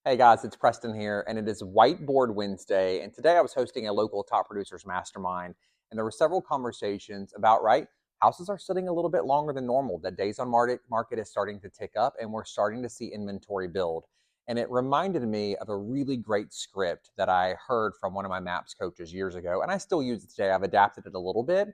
Hey guys, it's Preston here, and it is Whiteboard Wednesday. And today I was hosting a local top producers mastermind, and there were several conversations about, right, houses are sitting a little bit longer than normal. The days on market is starting to tick up, and we're starting to see inventory build. And it reminded me of a really great script that I heard from one of my MAPS coaches years ago, and I still use it today. I've adapted it a little bit,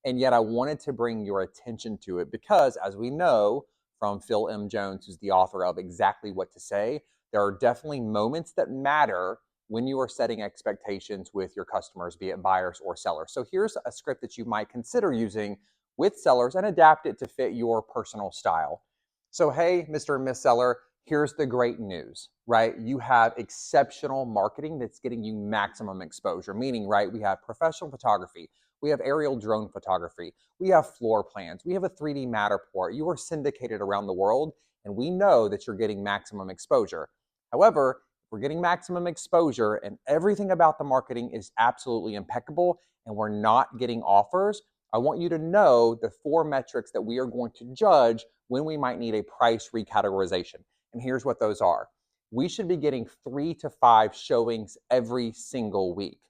and yet I wanted to bring your attention to it because, as we know from Phil M. Jones, who's the author of Exactly What to Say, there are definitely moments that matter when you are setting expectations with your customers, be it buyers or sellers. So here's a script that you might consider using with sellers and adapt it to fit your personal style. So, hey, Mr. and Miss Seller, here's the great news, right? You have exceptional marketing that's getting you maximum exposure, meaning, right, we have professional photography, we have aerial drone photography, we have floor plans, we have a 3D Matterport, you are syndicated around the world, and we know that you're getting maximum exposure. However, we're getting maximum exposure and everything about the marketing is absolutely impeccable and we're not getting offers. I want you to know the 4 metrics that we are going to judge when we might need a price recategorization. And here's what those are. We should be getting 3 to 5 showings every single week.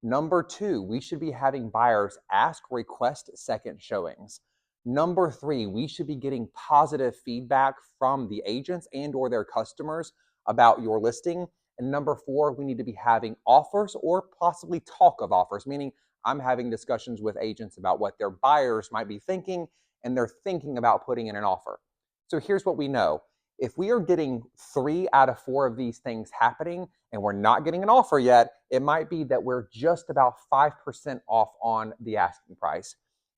Number 2, we should be having buyers ask request second showings. Number 3, we should be getting positive feedback from the agents and or their customers about your listing. And number 4, we need to be having offers or possibly talk of offers, meaning I'm having discussions with agents about what their buyers might be thinking and they're thinking about putting in an offer. So here's what we know. If we are getting 3 out of 4 of these things happening and we're not getting an offer yet, it might be that we're just about 5% off on the asking price.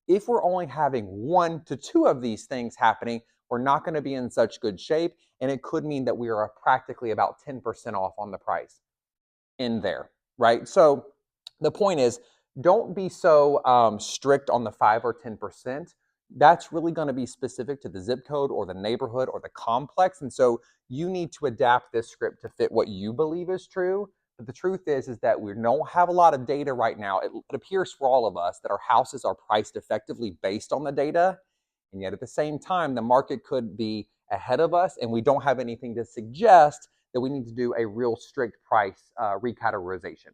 If we're only having 1 to 2 of these things happening, we're not going to be in such good shape, and it could mean that we are practically about 10% off on the price in there, right? So the point is, don't be so strict on the 5 or 10%. That's really going to be specific to the zip code or the neighborhood or the complex. And so you need to adapt this script to fit what you believe is true. But the truth is that we don't have a lot of data right now. It appears for all of us that our houses are priced effectively based on the data. And yet at the same time, the market could be ahead of us, and we don't have anything to suggest that we need to do a real strict price recategorization.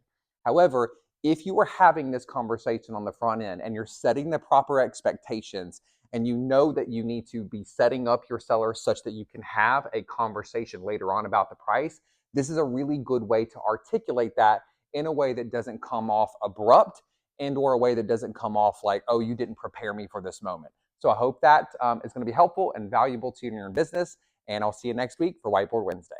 However, if you are having this conversation on the front end and you're setting the proper expectations and you know that you need to be setting up your sellers such that you can have a conversation later on about the price, this is a really good way to articulate that in a way that doesn't come off abrupt and or a way that doesn't come off like, oh, you didn't prepare me for this moment. So I hope that is going to be helpful and valuable to you in your business. And I'll see you next week for Whiteboard Wednesday.